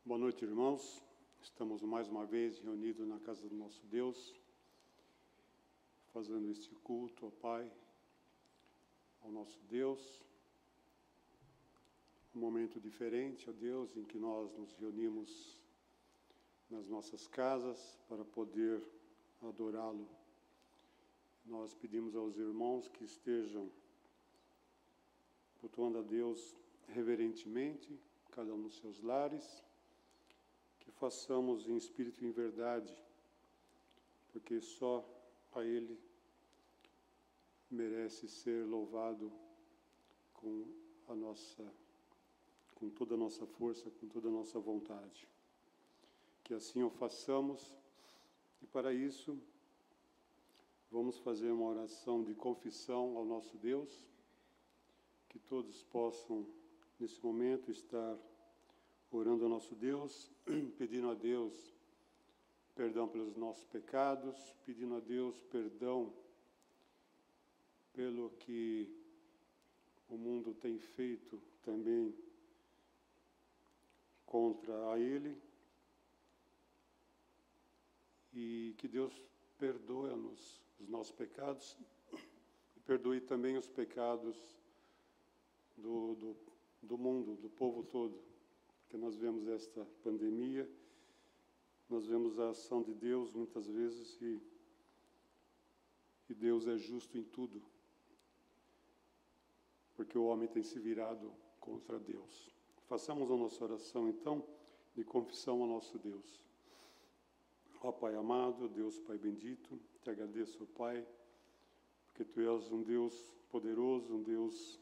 Boa noite, irmãos. Estamos mais uma vez reunidos na casa do nosso Deus, fazendo este culto ao Pai, ao nosso Deus. Um momento diferente, ó Deus, em que nós nos reunimos nas nossas casas para poder adorá-lo. Nós pedimos aos irmãos que estejam cultuando a Deus reverentemente, cada um nos seus lares, que façamos em espírito e em verdade, porque só a Ele merece ser louvado com toda a nossa força, com toda a nossa vontade. Que assim o façamos, e para isso vamos fazer uma oração de confissão ao nosso Deus, que todos possam nesse momento estar orando ao nosso Deus, pedindo a Deus perdão pelos nossos pecados, pedindo a Deus perdão pelo que o mundo tem feito também contra a Ele, e que Deus perdoe-nos os nossos pecados e perdoe também os pecados do mundo, do povo todo. Porque nós vemos esta pandemia, nós vemos a ação de Deus muitas vezes e Deus é justo em tudo, porque o homem tem se virado contra Deus. Façamos a nossa oração, então, de confissão ao nosso Deus. Ó Pai amado, Deus Pai bendito, te agradeço, ó Pai, porque Tu és um Deus poderoso, um Deus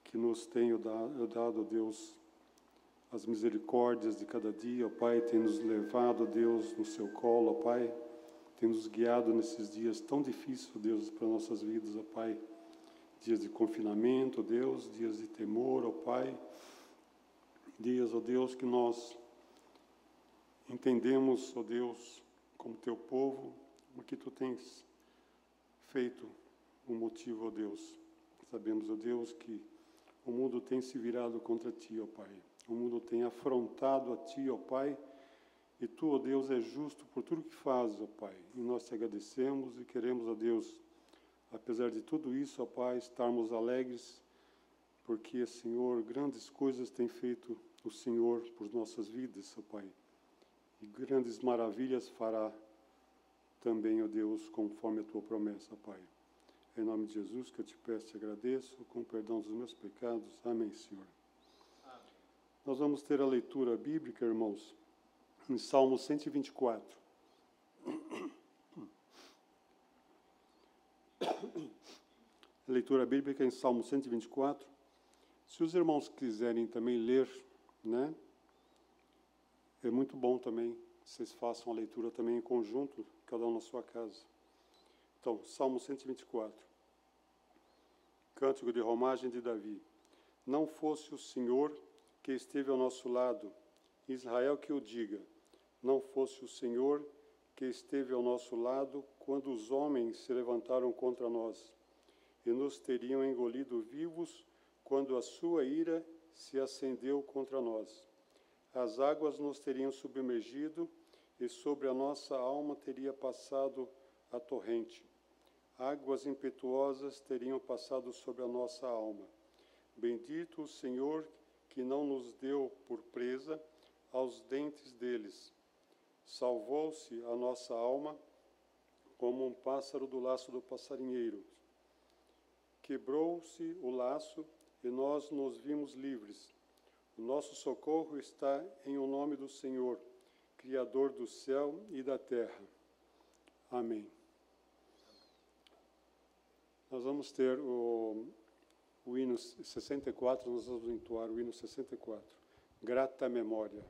que nos tem dado, Deus, as misericórdias de cada dia, ó Pai, tem nos levado, Deus, no Seu colo, ó Pai, tem nos guiado nesses dias tão difíceis, ó Deus, para nossas vidas, ó Pai, dias de confinamento, ó Deus, dias de temor, ó Pai, dias, ó Deus, que nós entendemos, ó Deus, como Teu povo, o que Tu tens feito, o motivo, ó Deus. Sabemos, ó Deus, que o mundo tem se virado contra Ti, ó Pai. O mundo tem afrontado a Ti, ó Pai. E Tu, ó Deus, és justo por tudo que fazes, ó Pai. E nós Te agradecemos e queremos, ó Deus, apesar de tudo isso, ó Pai, estarmos alegres, porque, Senhor, grandes coisas tem feito o Senhor por nossas vidas, ó Pai. E grandes maravilhas fará também, ó Deus, conforme a Tua promessa, ó Pai. Em nome de Jesus que eu Te peço e te agradeço, com perdão dos meus pecados. Amém, Senhor. Amém. Nós vamos ter a leitura bíblica, irmãos, em Salmo 124. A leitura bíblica em Salmo 124. Se os irmãos quiserem também ler, né? É muito bom também que vocês façam a leitura também em conjunto, cada um na sua casa. Então, Salmo 124. Cântico de romagem de Davi. Não fosse o Senhor que esteve ao nosso lado, Israel que o diga. Não fosse o Senhor que esteve ao nosso lado quando os homens se levantaram contra nós e nos teriam engolido vivos quando a sua ira se acendeu contra nós. As águas nos teriam submergido e sobre a nossa alma teria passado a torrente. Águas impetuosas teriam passado sobre a nossa alma. Bendito o Senhor que não nos deu por presa aos dentes deles. Salvou-se a nossa alma como um pássaro do laço do passarinheiro. Quebrou-se o laço e nós nos vimos livres. O nosso socorro está em o nome do Senhor, Criador do céu e da terra. Amém. Nós vamos ter o hino 64, nós vamos entoar o hino 64. Grata memória.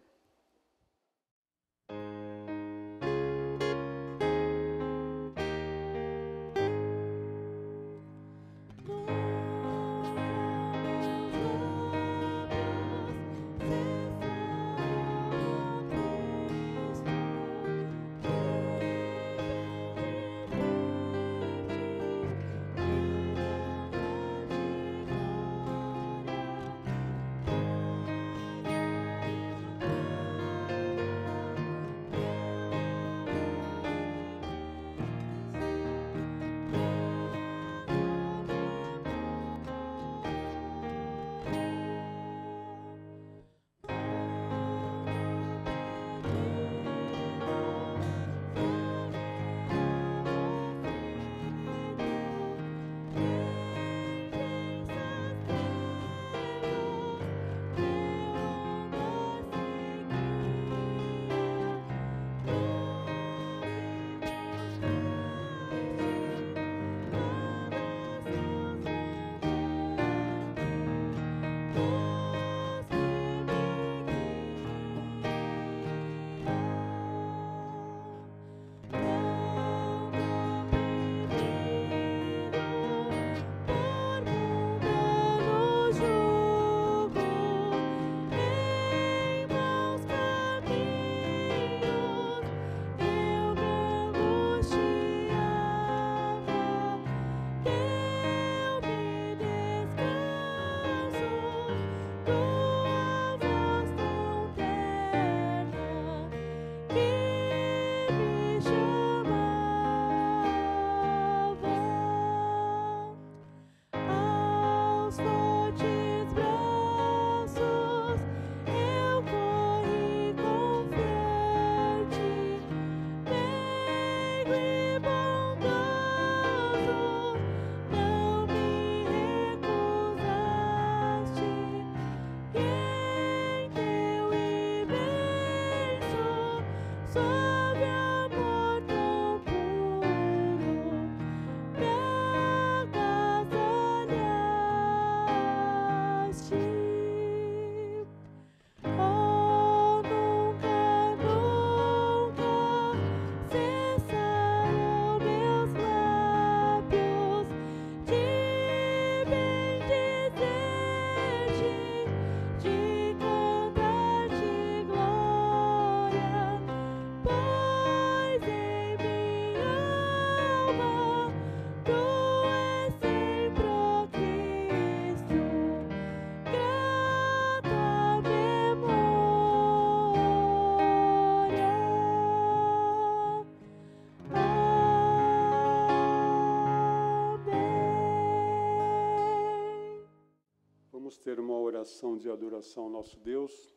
ter uma oração de adoração ao nosso Deus.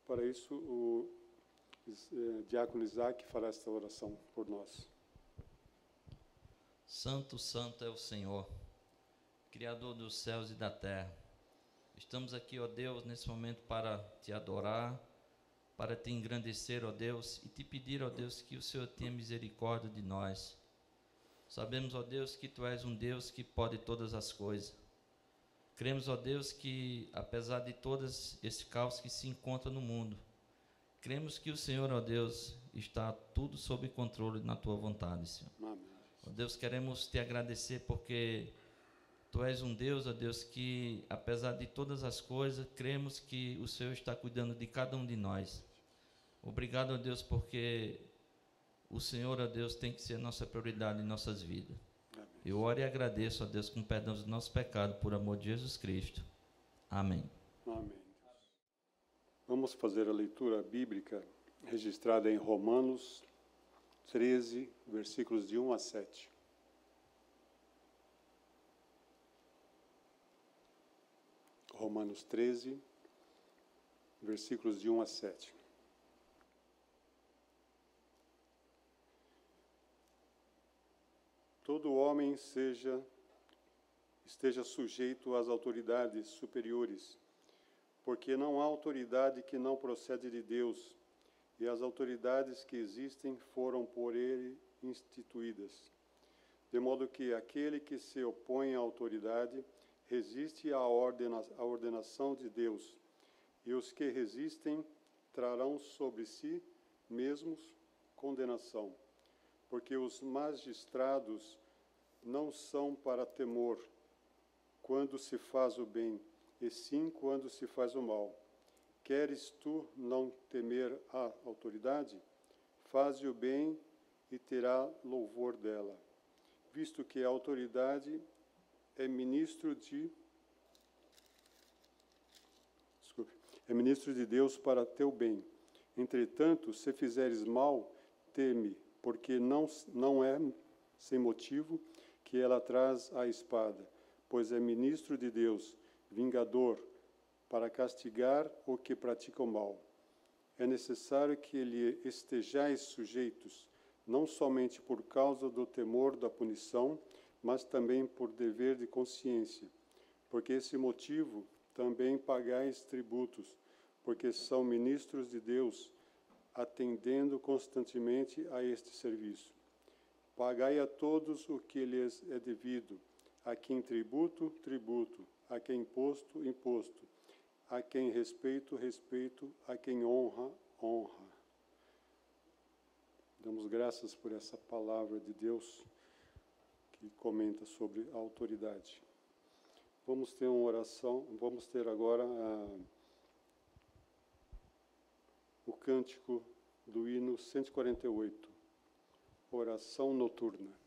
Para isso, o diácono Isaac fará esta oração por nós. Santo, santo é o Senhor, Criador dos céus e da terra. Estamos aqui, ó Deus, nesse momento para te adorar, para te engrandecer, ó Deus, e te pedir, ó Deus, que o Senhor tenha misericórdia de nós. Sabemos, ó Deus, que Tu és um Deus que pode todas as coisas. Cremos, ó Deus, que apesar de todo esse caos que se encontra no mundo, cremos que o Senhor, ó Deus, está tudo sob controle na Tua vontade, Senhor. Amém. Ó Deus, queremos te agradecer porque Tu és um Deus, ó Deus, que apesar de todas as coisas, cremos que o Senhor está cuidando de cada um de nós. Obrigado, ó Deus, porque o Senhor, ó Deus, tem que ser a nossa prioridade em nossas vidas. Amém. Eu oro e agradeço, ó Deus, com perdão dos nossos pecados, por amor de Jesus Cristo. Amém. Amém. Vamos fazer a leitura bíblica registrada em Romanos 13, versículos de 1 a 7. Romanos 13, versículos de 1 a 7. Todo homem esteja sujeito às autoridades superiores, porque não há autoridade que não procede de Deus, e as autoridades que existem foram por ele instituídas. De modo que aquele que se opõe à autoridade resiste à ordenação de Deus, e os que resistem trarão sobre si mesmos condenação, porque os magistrados não são para temor quando se faz o bem, e sim quando se faz o mal. Queres tu não temer a autoridade? Faze o bem e terá louvor dela, visto que a autoridade é ministro de Deus para teu bem. Entretanto, se fizeres mal, teme, porque não é sem motivo que ela traz a espada, pois é ministro de Deus, vingador, para castigar o que pratica o mal. É necessário que lhe estejais sujeitos, não somente por causa do temor da punição, mas também por dever de consciência. Por esse motivo também pagais tributos, porque são ministros de Deus, atendendo constantemente a este serviço. Pagai a todos o que lhes é devido, a quem tributo, tributo, a quem imposto, imposto, a quem respeito, respeito, a quem honra, honra. Damos graças por essa palavra de Deus que comenta sobre a autoridade. Vamos ter uma oração, vamos ter agora o cântico do hino 148, oração noturna.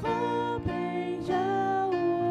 Cobrem já o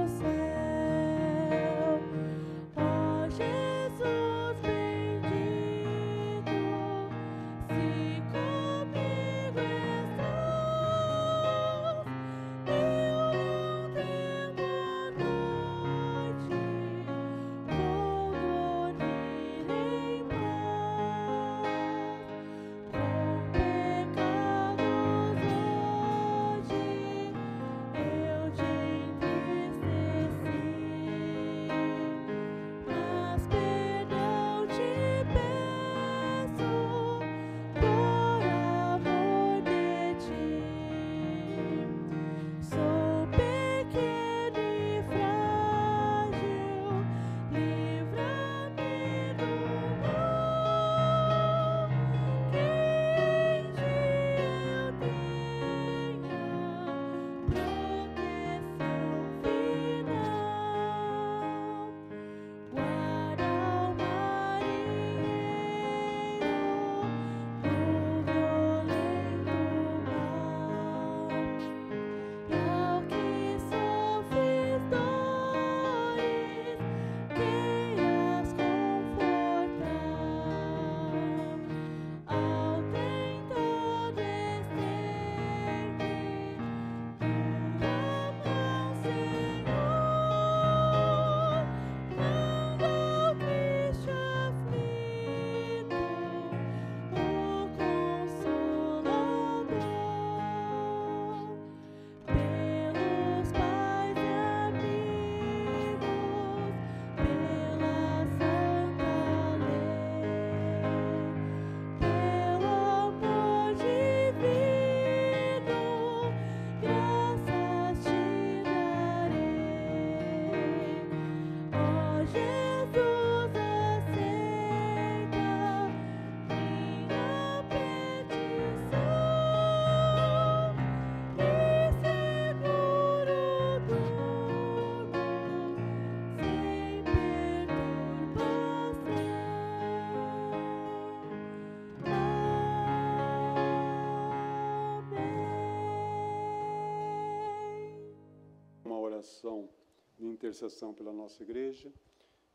De intercessão pela nossa igreja.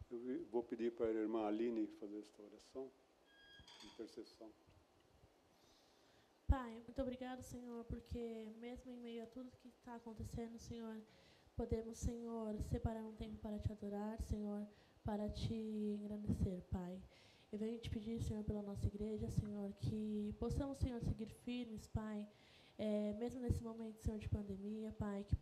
Eu vou pedir para a irmã Aline fazer esta oração de intercessão. Pai, muito obrigado, Senhor, porque mesmo em meio a tudo que está acontecendo, Senhor, podemos, Senhor, separar um tempo para te adorar, Senhor, para te engrandecer, Pai. Eu venho te pedir, Senhor, pela nossa igreja, Senhor, que possamos, Senhor, seguir firmes, Pai, mesmo nesse momento, Senhor, de pandemia, Pai, que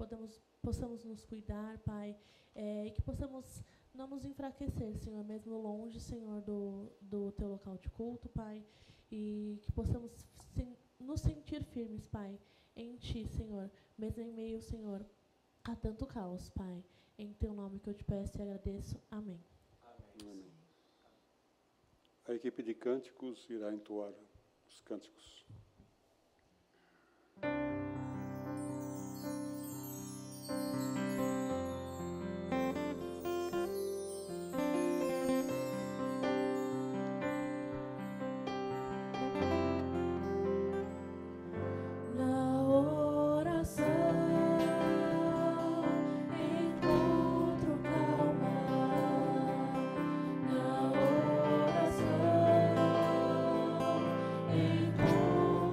possamos nos cuidar, Pai, e que possamos não nos enfraquecer, Senhor, mesmo longe, Senhor, do teu local de culto, Pai, e que possamos nos sentir firmes, Pai, em Ti, Senhor, mesmo em meio, Senhor, a tanto caos, Pai. Em Teu nome que eu te peço e agradeço. Amém. Amém. A equipe de cânticos irá entoar os cânticos. Encontro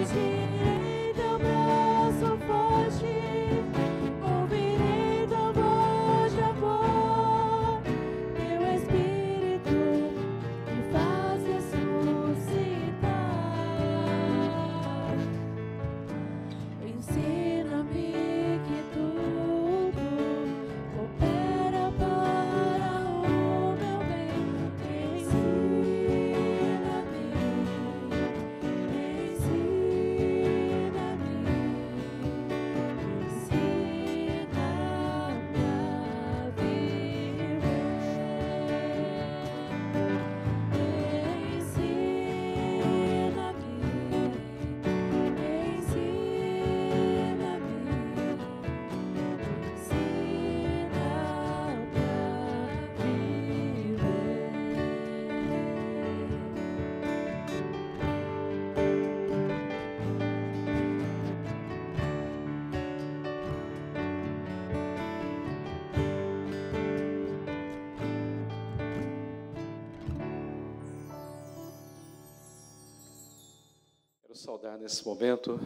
Sentirei teu braço forte, ouvirei tua voz de amor, teu Espírito me faz ressuscitar. Ensina-me que tudo coopera para o meu bem. Ensina-me, Quero saudar nesse momento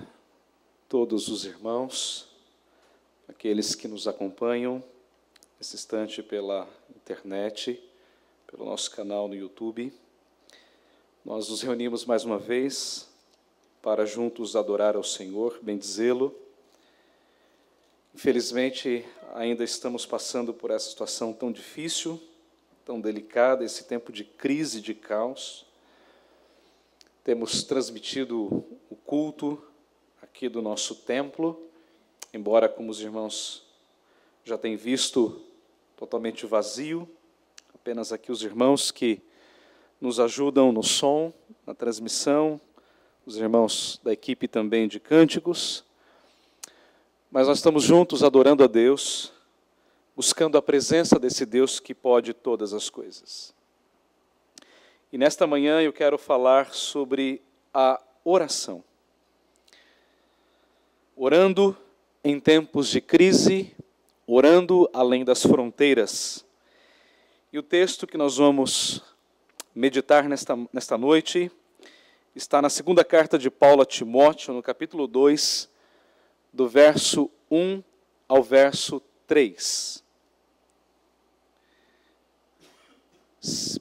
todos os irmãos, aqueles que nos acompanham nesse instante pela internet, pelo nosso canal no YouTube. Nós nos reunimos mais uma vez para juntos adorar ao Senhor, bendizê-lo. Infelizmente, ainda estamos passando por essa situação tão difícil, tão delicada, esse tempo de crise, de caos. Temos transmitido o culto aqui do nosso templo, embora, como os irmãos já têm visto, totalmente vazio. Apenas aqui os irmãos que nos ajudam no som, na transmissão, os irmãos da equipe também de cânticos. Mas nós estamos juntos adorando a Deus, buscando a presença desse Deus que pode todas as coisas. E nesta manhã eu quero falar sobre a oração. Orando em tempos de crise, orando além das fronteiras. E o texto que nós vamos meditar nesta noite está na segunda carta de Paulo a Timóteo, no capítulo 2, do verso 1 ao verso 3.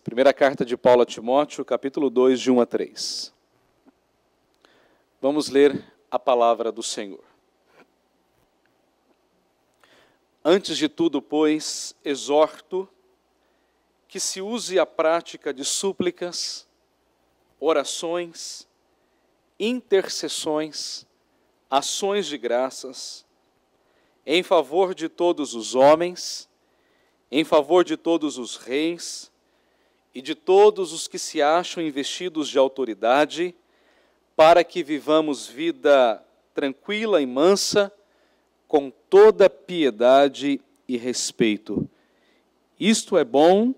Primeira carta de Paulo a Timóteo, capítulo 2, de 1 a 3. Vamos ler a palavra do Senhor. Antes de tudo, pois, exorto que se use a prática de súplicas, orações, intercessões, ações de graças, em favor de todos os homens, em favor de todos os reis, e de todos os que se acham investidos de autoridade, para que vivamos vida tranquila e mansa, com toda piedade e respeito. Isto é bom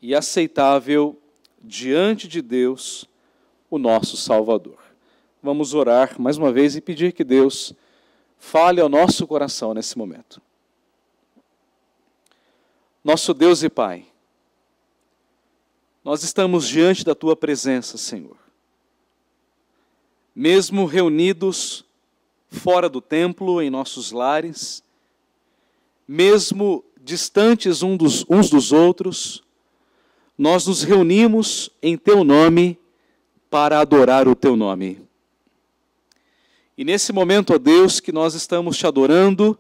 e aceitável diante de Deus, o nosso Salvador. Vamos orar mais uma vez e pedir que Deus fale ao nosso coração nesse momento. Nosso Deus e Pai, nós estamos diante da Tua presença, Senhor. Mesmo reunidos fora do templo, em nossos lares, mesmo distantes uns dos outros, nós nos reunimos em Teu nome para adorar o Teu nome. E nesse momento, ó Deus, que nós estamos Te adorando,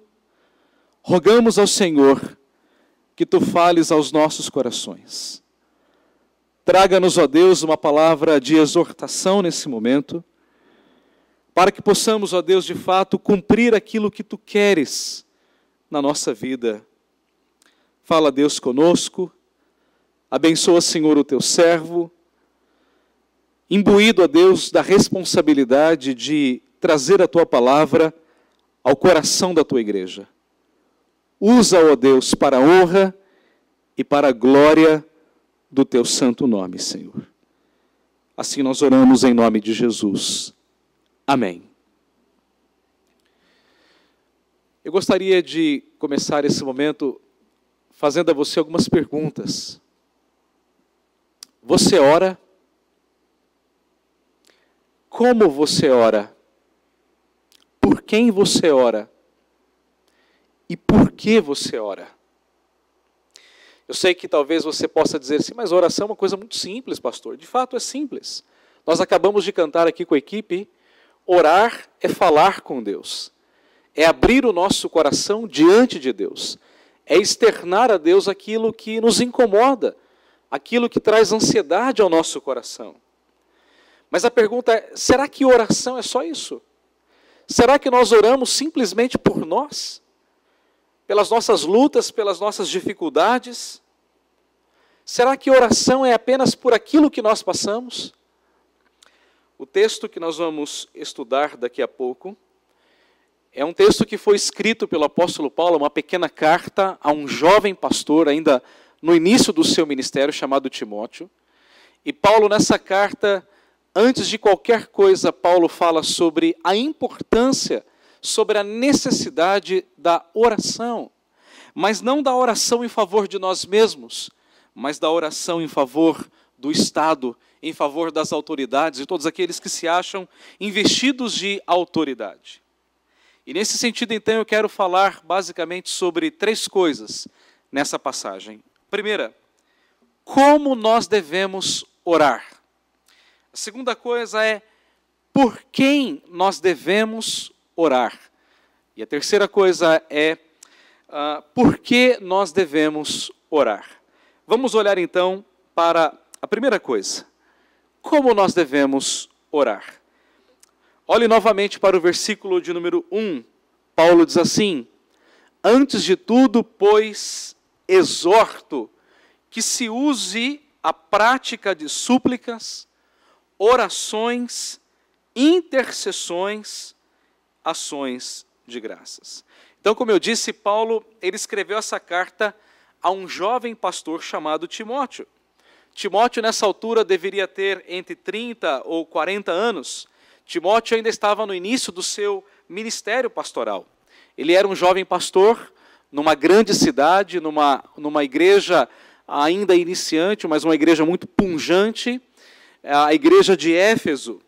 rogamos ao Senhor que Tu fales aos nossos corações. Traga-nos, ó Deus, uma palavra de exortação nesse momento, para que possamos, ó Deus, de fato, cumprir aquilo que Tu queres na nossa vida. Fala, Deus, conosco, abençoa, Senhor, o Teu servo, imbuído, ó Deus, da responsabilidade de trazer a Tua palavra ao coração da Tua igreja. Usa, ó Deus, para a honra e para a glória do Teu santo nome, Senhor. Assim nós oramos em nome de Jesus. Amém. Eu gostaria de começar esse momento fazendo a você algumas perguntas. Você ora? Como você ora? Por quem você ora? E por que você ora? Eu sei que talvez você possa dizer assim, mas oração é uma coisa muito simples, pastor. De fato é simples. Nós acabamos de cantar aqui com a equipe, orar é falar com Deus. É abrir o nosso coração diante de Deus. É externar a Deus aquilo que nos incomoda, aquilo que traz ansiedade ao nosso coração. Mas a pergunta é, será que oração é só isso? Será que nós oramos simplesmente por nós? Pelas nossas lutas, pelas nossas dificuldades? Será que oração é apenas por aquilo que nós passamos? O texto que nós vamos estudar daqui a pouco é um texto que foi escrito pelo apóstolo Paulo, uma pequena carta a um jovem pastor, ainda no início do seu ministério, chamado Timóteo. E Paulo, nessa carta, antes de qualquer coisa, Paulo fala sobre a importância, sobre a necessidade da oração. Mas não da oração em favor de nós mesmos, mas da oração em favor do Estado, em favor das autoridades e todos aqueles que se acham investidos de autoridade. E nesse sentido, então, eu quero falar basicamente sobre 3 coisas nessa passagem. Primeira, como nós devemos orar. A segunda coisa é por quem nós devemos orar. E a terceira coisa é por que nós devemos orar. Vamos olhar então para a primeira coisa. Como nós devemos orar? Olhe novamente para o versículo de número 1. Paulo diz assim: antes de tudo, pois, exorto que se use a prática de súplicas, orações, intercessões, ações de graças. Então, como eu disse, Paulo, ele escreveu essa carta a um jovem pastor chamado Timóteo. Timóteo, nessa altura, deveria ter entre 30 ou 40 anos. Timóteo ainda estava no início do seu ministério pastoral. Ele era um jovem pastor numa grande cidade, numa igreja ainda iniciante, mas uma igreja muito pujante, a igreja de Éfeso.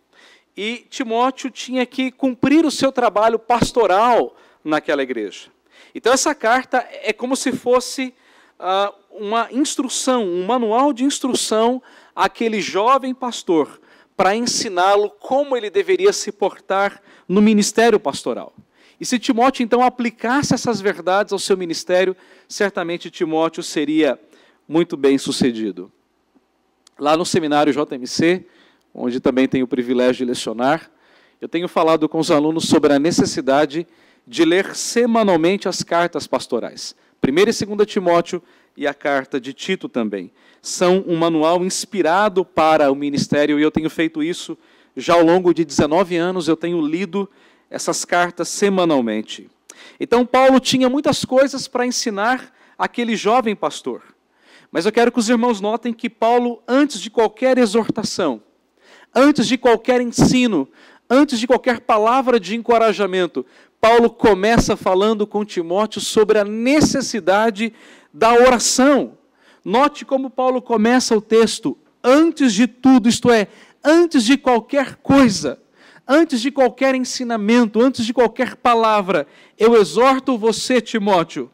E Timóteo tinha que cumprir o seu trabalho pastoral naquela igreja. Então essa carta é como se fosse uma instrução, um manual de instrução àquele jovem pastor, para ensiná-lo como ele deveria se portar no ministério pastoral. E se Timóteo, então, aplicasse essas verdades ao seu ministério, certamente Timóteo seria muito bem sucedido. Lá no seminário JMC, onde também tenho o privilégio de lecionar, eu tenho falado com os alunos sobre a necessidade de ler semanalmente as cartas pastorais. 1ª e 2ª Timóteo e a carta de Tito também. São um manual inspirado para o ministério, e eu tenho feito isso já ao longo de 19 anos, eu tenho lido essas cartas semanalmente. Então, Paulo tinha muitas coisas para ensinar aquele jovem pastor. Mas eu quero que os irmãos notem que Paulo, antes de qualquer exortação, antes de qualquer ensino, antes de qualquer palavra de encorajamento, Paulo começa falando com Timóteo sobre a necessidade da oração. Note como Paulo começa o texto, antes de tudo, isto é, antes de qualquer coisa, antes de qualquer ensinamento, antes de qualquer palavra, eu exorto você, Timóteo,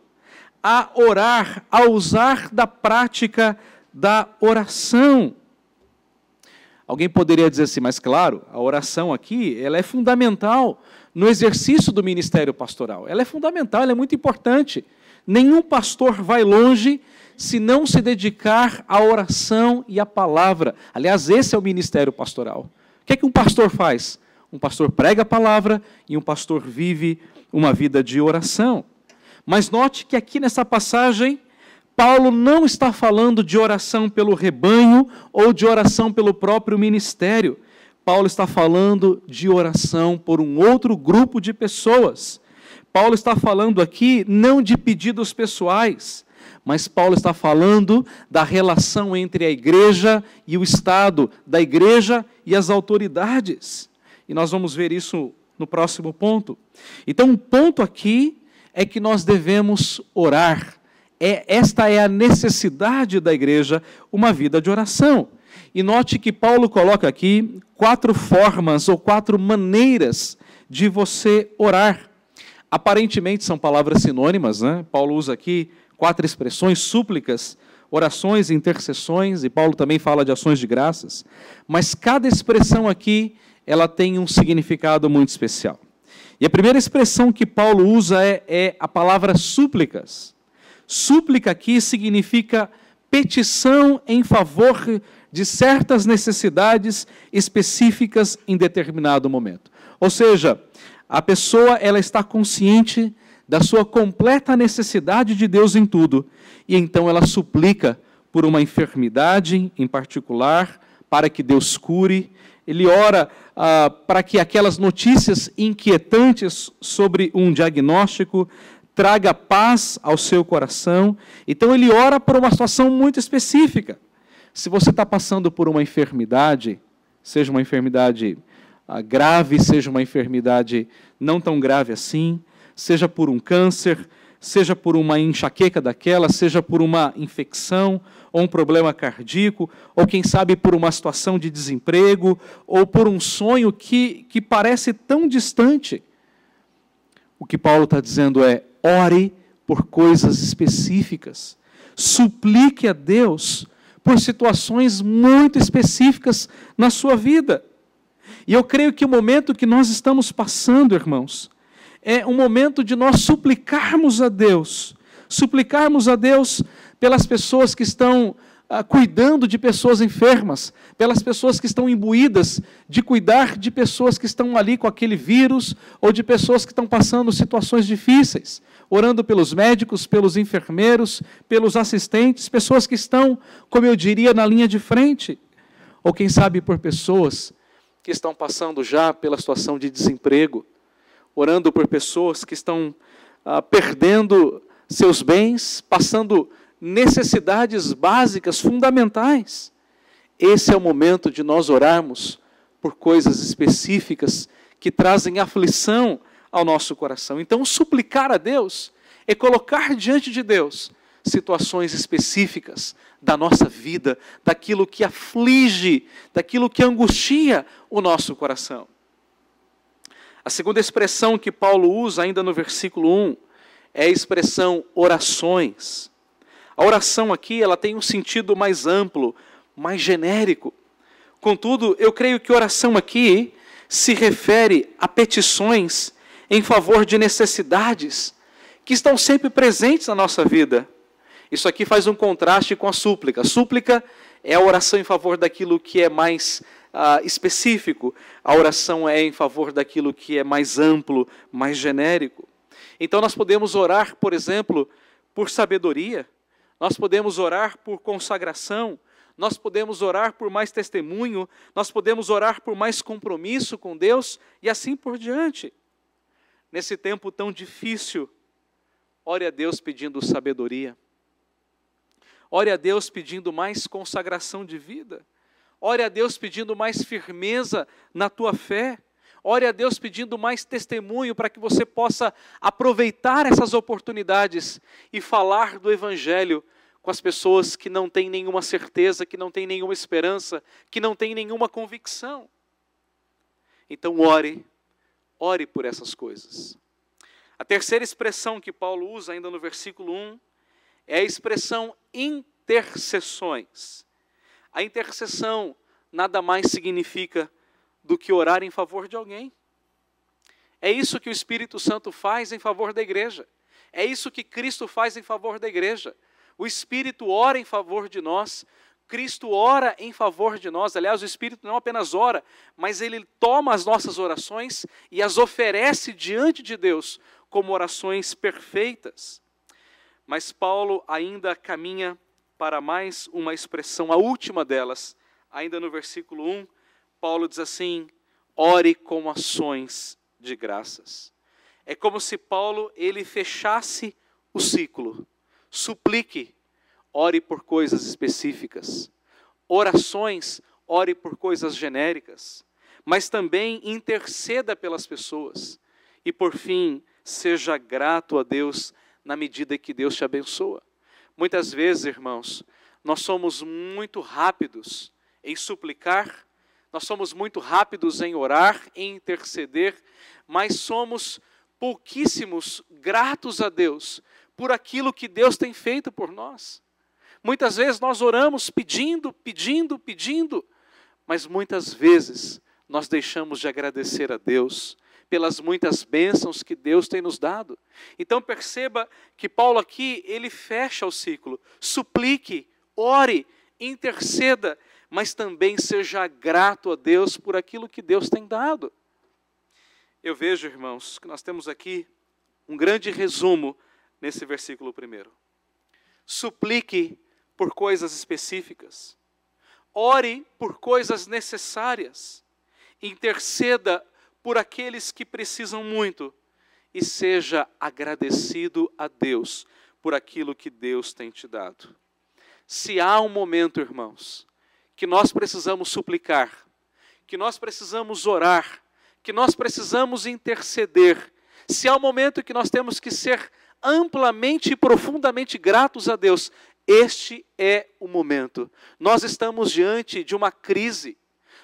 a orar, a usar da prática da oração. Alguém poderia dizer assim, mas claro, a oração aqui, ela é fundamental no exercício do ministério pastoral. Ela é fundamental, ela é muito importante. Nenhum pastor vai longe se não se dedicar à oração e à palavra. Aliás, esse é o ministério pastoral. O que é que um pastor faz? Um pastor prega a palavra e um pastor vive uma vida de oração. Mas note que aqui nessa passagem, Paulo não está falando de oração pelo rebanho ou de oração pelo próprio ministério. Paulo está falando de oração por um outro grupo de pessoas. Paulo está falando aqui não de pedidos pessoais, mas Paulo está falando da relação entre a igreja e o Estado, da igreja e as autoridades. E nós vamos ver isso no próximo ponto. Então, um ponto aqui é que nós devemos orar. Esta é a necessidade da igreja, uma vida de oração. E note que Paulo coloca aqui 4 formas ou 4 maneiras de você orar. Aparentemente são palavras sinônimas, né? Paulo usa aqui 4 expressões: súplicas, orações, intercessões, e Paulo também fala de ações de graças. Mas cada expressão aqui, ela tem um significado muito especial. E a primeira expressão que Paulo usa é a palavra súplicas. Súplica aqui significa petição em favor de certas necessidades específicas em determinado momento. Ou seja, a pessoa ela está consciente da sua completa necessidade de Deus em tudo, e então ela suplica por uma enfermidade em particular, para que Deus cure. Ele ora para que aquelas notícias inquietantes sobre um diagnóstico traga paz ao seu coração. Então ele ora por uma situação muito específica. Se você está passando por uma enfermidade, seja uma enfermidade grave, seja uma enfermidade não tão grave assim, seja por um câncer, seja por uma enxaqueca daquela, seja por uma infecção, ou um problema cardíaco, ou quem sabe por uma situação de desemprego, ou por um sonho que parece tão distante. O que Paulo está dizendo é: ore por coisas específicas, suplique a Deus por situações muito específicas na sua vida. E eu creio que o momento que nós estamos passando, irmãos, é um momento de nós suplicarmos a Deus pelas pessoas que estão cuidando de pessoas enfermas, pelas pessoas que estão imbuídas de cuidar de pessoas que estão ali com aquele vírus, ou de pessoas que estão passando situações difíceis, orando pelos médicos, pelos enfermeiros, pelos assistentes, pessoas que estão, como eu diria, na linha de frente, ou quem sabe por pessoas que estão passando já pela situação de desemprego, orando por pessoas que estão perdendo seus bens, passando necessidades básicas, fundamentais. Esse é o momento de nós orarmos por coisas específicas que trazem aflição ao nosso coração. Então, suplicar a Deus é colocar diante de Deus situações específicas da nossa vida, daquilo que aflige, daquilo que angustia o nosso coração. A segunda expressão que Paulo usa, ainda no versículo 1, é a expressão orações. A oração aqui ela tem um sentido mais amplo, mais genérico. Contudo, eu creio que oração aqui se refere a petições em favor de necessidades que estão sempre presentes na nossa vida. Isso aqui faz um contraste com a súplica. A súplica é a oração em favor daquilo que é mais específico. A oração é em favor daquilo que é mais amplo, mais genérico. Então nós podemos orar, por exemplo, por sabedoria. Nós podemos orar por consagração. Nós podemos orar por mais testemunho. Nós podemos orar por mais compromisso com Deus e assim por diante. Nesse tempo tão difícil, ore a Deus pedindo sabedoria. Ore a Deus pedindo mais consagração de vida. Ore a Deus pedindo mais firmeza na tua fé. Ore a Deus pedindo mais testemunho para que você possa aproveitar essas oportunidades e falar do Evangelho com as pessoas que não têm nenhuma certeza, que não têm nenhuma esperança, que não têm nenhuma convicção. Então ore por essas coisas. A terceira expressão que Paulo usa ainda no versículo 1 é a expressão intercessões. A intercessão nada mais significa do que orar em favor de alguém. É isso que o Espírito Santo faz em favor da igreja. É isso que Cristo faz em favor da igreja. O Espírito ora em favor de nós. Cristo ora em favor de nós. Aliás, o Espírito não apenas ora, mas ele toma as nossas orações e as oferece diante de Deus como orações perfeitas. Mas Paulo ainda caminha para mais uma expressão, a última delas, ainda no versículo 1, Paulo diz assim: ore com ações de graças. É como se Paulo ele fechasse o ciclo. Suplique, ore por coisas específicas. Orações, ore por coisas genéricas. Mas também interceda pelas pessoas. E por fim, seja grato a Deus na medida que Deus te abençoa. Muitas vezes, irmãos, nós somos muito rápidos em suplicar, nós somos muito rápidos em orar, em interceder, mas somos pouquíssimos gratos a Deus por aquilo que Deus tem feito por nós. Muitas vezes nós oramos pedindo, mas muitas vezes nós deixamos de agradecer a Deus pelas muitas bênçãos que Deus tem nos dado. Então perceba que Paulo aqui, ele fecha o ciclo. Suplique, ore, interceda, mas também seja grato a Deus por aquilo que Deus tem dado. Eu vejo, irmãos, que nós temos aqui um grande resumo nesse versículo 1. Suplique por coisas específicas. Ore por coisas necessárias. Interceda por aqueles que precisam muito. E seja agradecido a Deus por aquilo que Deus tem te dado. Se há um momento, irmãos, que nós precisamos suplicar, que nós precisamos orar, que nós precisamos interceder, se há um momento que nós temos que ser amplamente e profundamente gratos a Deus, este é o momento. Nós estamos diante de uma crise,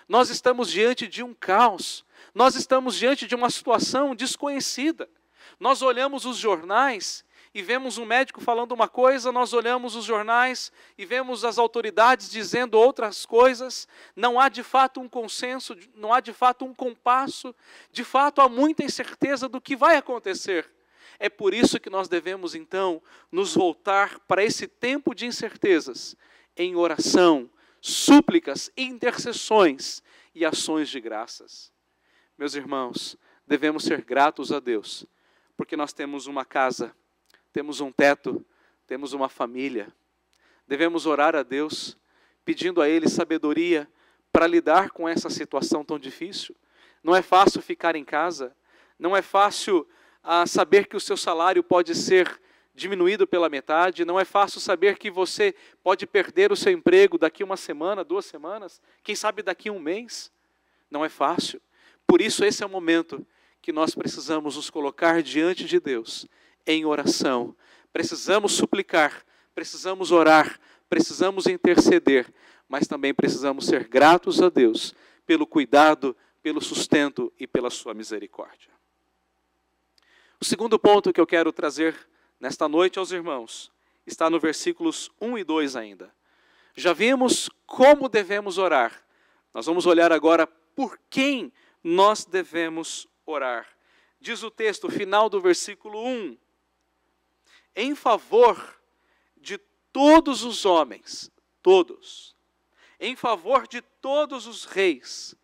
nós estamos diante de um caos, nós estamos diante de uma situação desconhecida. Nós olhamos os jornais e vemos um médico falando uma coisa, nós olhamos os jornais e vemos as autoridades dizendo outras coisas, não há de fato um consenso, não há de fato um compasso, de fato há muita incerteza do que vai acontecer. É por isso que nós devemos então nos voltar para esse tempo de incertezas, em oração, súplicas, intercessões e ações de graças. Meus irmãos, devemos ser gratos a Deus, porque nós temos uma casa, temos um teto, temos uma família. Devemos orar a Deus, pedindo a Ele sabedoria para lidar com essa situação tão difícil. Não é fácil ficar em casa, não é fácil saber que o seu salário pode ser diminuído pela metade, não é fácil saber que você pode perder o seu emprego daqui uma semana, 2 semanas, quem sabe daqui um mês. Não é fácil. Por isso esse é o momento que nós precisamos nos colocar diante de Deus em oração. Precisamos suplicar, precisamos orar, precisamos interceder, mas também precisamos ser gratos a Deus pelo cuidado, pelo sustento e pela sua misericórdia. O segundo ponto que eu quero trazer nesta noite aos irmãos está no versículos 1 e 2 ainda. Já vimos como devemos orar. Nós vamos olhar agora por quem nós devemos orar. Diz o texto, final do versículo 1, em favor de todos os homens, todos, em favor de todos os reis,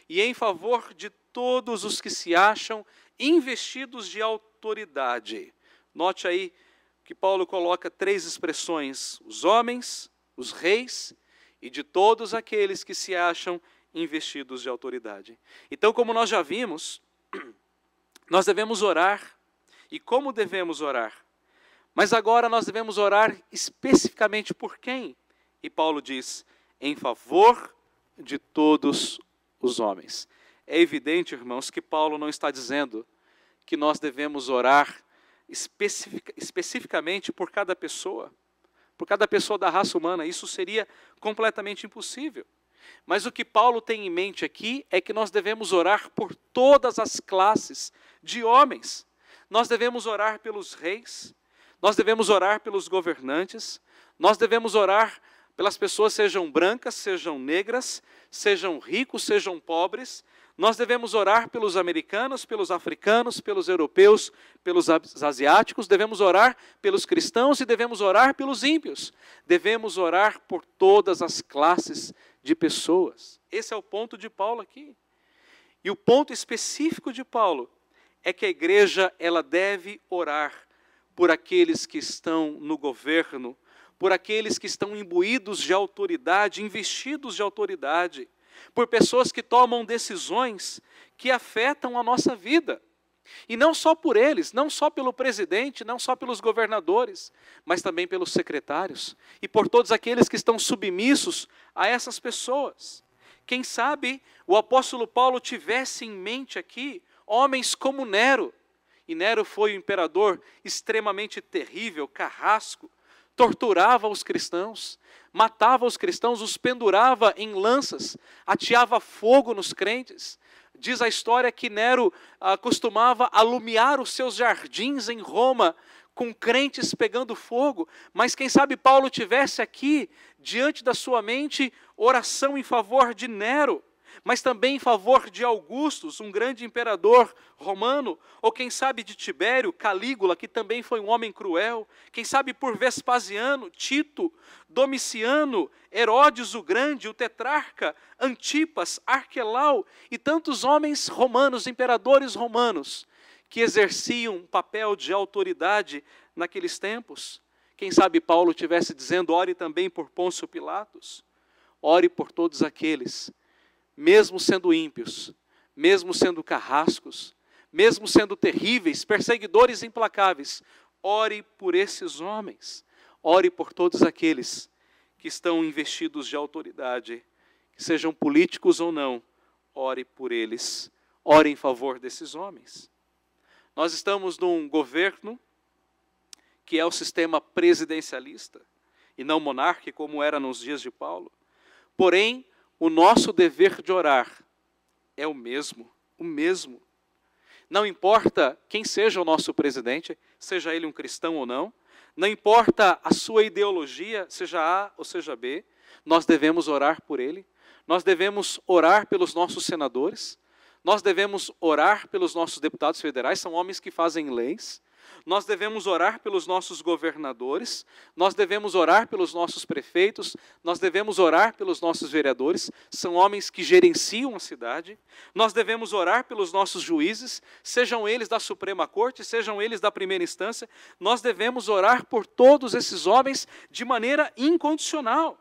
e em favor de todos os que se acham investidos de autoridade. Note aí que Paulo coloca 3 expressões, os homens, os reis, e de todos aqueles que se acham investidos de autoridade. Então, como nós já vimos, nós devemos orar. E como devemos orar? Mas agora nós devemos orar especificamente por quem? E Paulo diz, em favor de todos os homens. É evidente, irmãos, que Paulo não está dizendo que nós devemos orar especificamente por cada pessoa da raça humana. Isso seria completamente impossível. Mas o que Paulo tem em mente aqui é que nós devemos orar por todas as classes de homens. Nós devemos orar pelos reis, nós devemos orar pelos governantes, nós devemos orar pelas pessoas, sejam brancas, sejam negras, sejam ricos, sejam pobres. Nós devemos orar pelos americanos, pelos africanos, pelos europeus, pelos asiáticos, devemos orar pelos cristãos e devemos orar pelos ímpios. Devemos orar por todas as classes de pessoas. Esse é o ponto de Paulo aqui. E o ponto específico de Paulo é que a igreja ela deve orar por aqueles que estão no governo, por aqueles que estão imbuídos de autoridade, investidos de autoridade, por pessoas que tomam decisões que afetam a nossa vida. E não só por eles, não só pelo presidente, não só pelos governadores, mas também pelos secretários e por todos aqueles que estão submissos a essas pessoas. Quem sabe o apóstolo Paulo tivesse em mente aqui homens como Nero. E Nero foi um imperador extremamente terrível, carrasco, torturava os cristãos, matava os cristãos, os pendurava em lanças, ateava fogo nos crentes. Diz a história que Nero costumava alumiar os seus jardins em Roma, com crentes pegando fogo. Mas quem sabe Paulo tivesse aqui, diante da sua mente, oração em favor de Nero, mas também em favor de Augustus, um grande imperador romano, ou quem sabe de Tibério, Calígula, que também foi um homem cruel, quem sabe por Vespasiano, Tito, Domiciano, Herodes o Grande, o tetrarca, Antipas, Arquelau e tantos homens romanos, imperadores romanos, que exerciam um papel de autoridade naqueles tempos. Quem sabe Paulo estivesse dizendo, ore também por Pôncio Pilatos, ore por todos aqueles, mesmo sendo ímpios, mesmo sendo carrascos, mesmo sendo terríveis, perseguidores implacáveis, ore por esses homens, ore por todos aqueles que estão investidos de autoridade, que sejam políticos ou não, ore por eles, ore em favor desses homens. Nós estamos num governo que é o sistema presidencialista e não monárquico, como era nos dias de Paulo. Porém, o nosso dever de orar é o mesmo. Não importa quem seja o nosso presidente, seja ele um cristão ou não, não importa a sua ideologia, seja A ou seja B, nós devemos orar por ele, nós devemos orar pelos nossos senadores, nós devemos orar pelos nossos deputados federais, são homens que fazem leis. Nós devemos orar pelos nossos governadores, nós devemos orar pelos nossos prefeitos, nós devemos orar pelos nossos vereadores, são homens que gerenciam a cidade. Nós devemos orar pelos nossos juízes, sejam eles da Suprema Corte, sejam eles da primeira instância. Nós devemos orar por todos esses homens de maneira incondicional.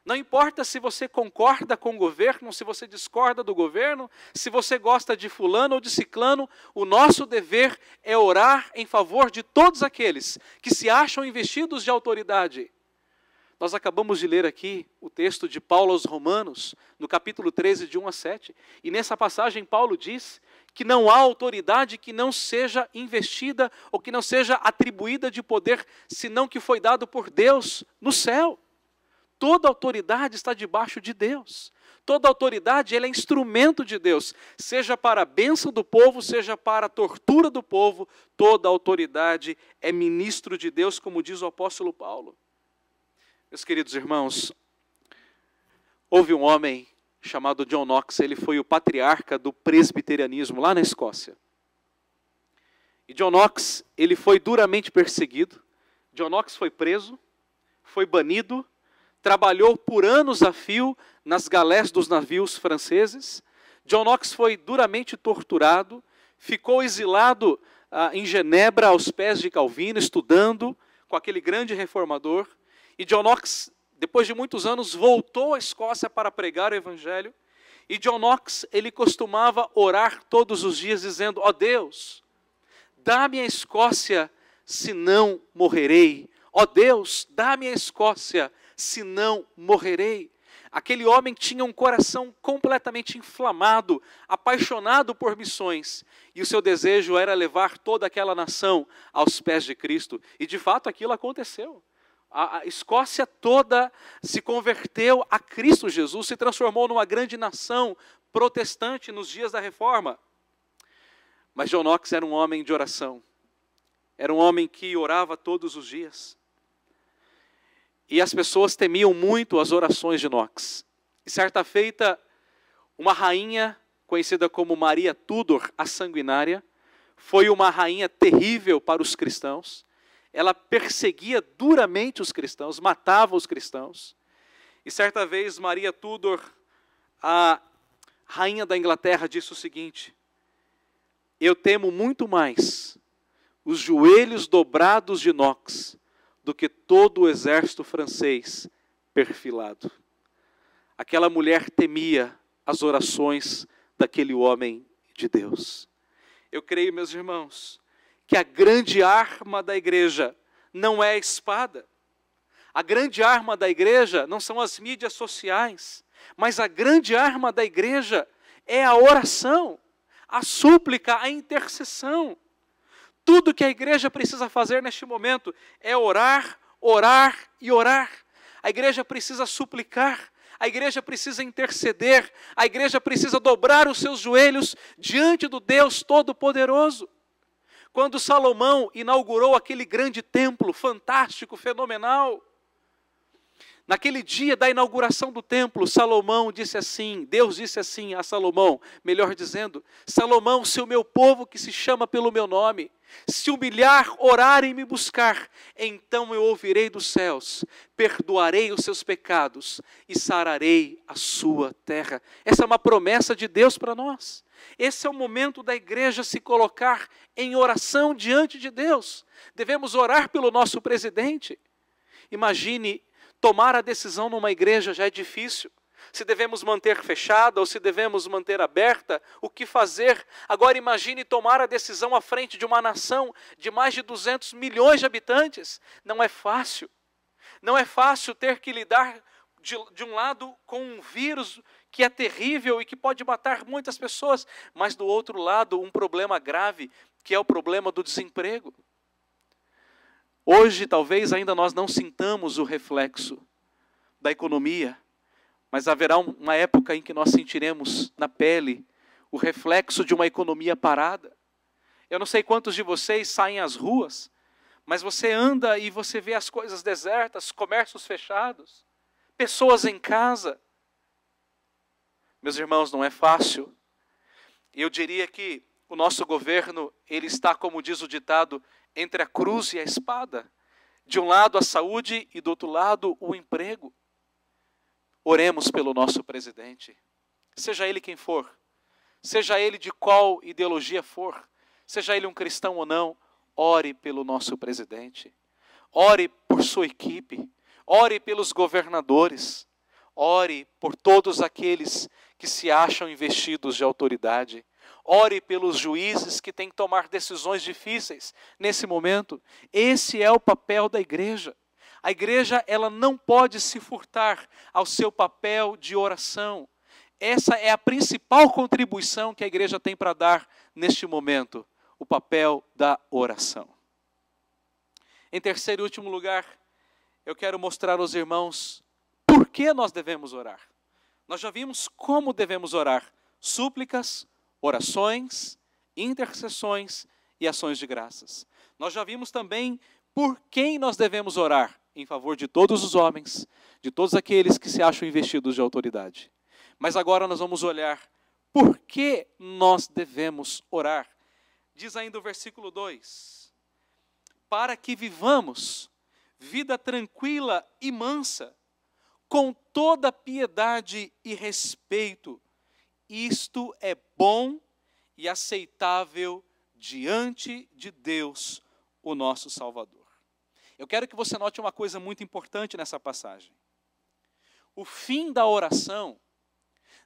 Não importa se você concorda com o governo, se você discorda do governo, se você gosta de fulano ou de ciclano, o nosso dever é orar em favor de todos aqueles que se acham investidos de autoridade. Nós acabamos de ler aqui o texto de Paulo aos Romanos, no capítulo 13, de 1 a 7, e nessa passagem Paulo diz que não há autoridade que não seja investida ou que não seja atribuída de poder, senão que foi dado por Deus no céu. Toda autoridade está debaixo de Deus. Toda autoridade ela é instrumento de Deus, seja para a bênção do povo, seja para a tortura do povo, toda autoridade é ministro de Deus, como diz o apóstolo Paulo. Meus queridos irmãos, houve um homem chamado John Knox, ele foi o patriarca do presbiterianismo lá na Escócia. E John Knox, ele foi duramente perseguido, John Knox foi preso, foi banido, trabalhou por anos a fio nas galés dos navios franceses. John Knox foi duramente torturado, ficou exilado em Genebra, aos pés de Calvino, estudando com aquele grande reformador. E John Knox, depois de muitos anos, voltou à Escócia para pregar o Evangelho. E John Knox, ele costumava orar todos os dias, dizendo, ó Deus, dá-me a Escócia, senão morrerei. Ó Deus, dá-me a Escócia, senão morrerei. Aquele homem tinha um coração completamente inflamado, apaixonado por missões, e o seu desejo era levar toda aquela nação aos pés de Cristo, e de fato aquilo aconteceu. A Escócia toda se converteu a Cristo Jesus, se transformou numa grande nação protestante nos dias da Reforma. Mas John Knox era um homem de oração, era um homem que orava todos os dias. E as pessoas temiam muito as orações de Knox. E certa feita, uma rainha, conhecida como Maria Tudor, a Sanguinária, foi uma rainha terrível para os cristãos. Ela perseguia duramente os cristãos, matava os cristãos. E certa vez, Maria Tudor, a rainha da Inglaterra, disse o seguinte, eu temo muito mais os joelhos dobrados de Knox do que todo o exército francês perfilado. Aquela mulher temia as orações daquele homem de Deus. Eu creio, meus irmãos, que a grande arma da igreja não é a espada. A grande arma da igreja não são as mídias sociais, mas a grande arma da igreja é a oração, a súplica, a intercessão. Tudo que a igreja precisa fazer neste momento é orar, orar e orar. A igreja precisa suplicar. A igreja precisa interceder. A igreja precisa dobrar os seus joelhos diante do Deus Todo-Poderoso. Quando Salomão inaugurou aquele grande templo fantástico, fenomenal, naquele dia da inauguração do templo, Deus disse assim a Salomão, melhor dizendo, Salomão, se o meu povo que se chama pelo meu nome, se humilhar, orar e me buscar, então eu ouvirei dos céus, perdoarei os seus pecados e sararei a sua terra. Essa é uma promessa de Deus para nós. Esse é o momento da igreja se colocar em oração diante de Deus. Devemos orar pelo nosso presidente. Imagine, tomar a decisão numa igreja já é difícil. Se devemos manter fechada ou se devemos manter aberta, o que fazer? Agora imagine tomar a decisão à frente de uma nação de mais de 200 milhões de habitantes. Não é fácil. Não é fácil ter que lidar de um lado com um vírus que é terrível e que pode matar muitas pessoas, mas do outro lado um problema grave, que é o problema do desemprego. Hoje talvez ainda nós não sintamos o reflexo da economia, mas haverá uma época em que nós sentiremos na pele o reflexo de uma economia parada. Eu não sei quantos de vocês saem às ruas, mas você anda e você vê as coisas desertas, comércios fechados, pessoas em casa. Meus irmãos, não é fácil. Eu diria que o nosso governo, ele está, como diz o ditado, entre a cruz e a espada. De um lado a saúde e do outro lado o emprego. Oremos pelo nosso presidente, seja ele quem for, seja ele de qual ideologia for, seja ele um cristão ou não, ore pelo nosso presidente, ore por sua equipe, ore pelos governadores, ore por todos aqueles que se acham investidos de autoridade, ore pelos juízes que têm que tomar decisões difíceis nesse momento. Esse é o papel da igreja. A igreja, ela não pode se furtar ao seu papel de oração. Essa é a principal contribuição que a igreja tem para dar neste momento, o papel da oração. Em terceiro e último lugar, eu quero mostrar aos irmãos por que nós devemos orar. Nós já vimos como devemos orar: súplicas, orações, intercessões e ações de graças. Nós já vimos também por quem nós devemos orar: em favor de todos os homens, de todos aqueles que se acham investidos de autoridade. Mas agora nós vamos olhar por que nós devemos orar. Diz ainda o versículo 2: para que vivamos vida tranquila e mansa, com toda piedade e respeito. Isto é bom e aceitável diante de Deus, o nosso Salvador. Eu quero que você note uma coisa muito importante nessa passagem. O fim da oração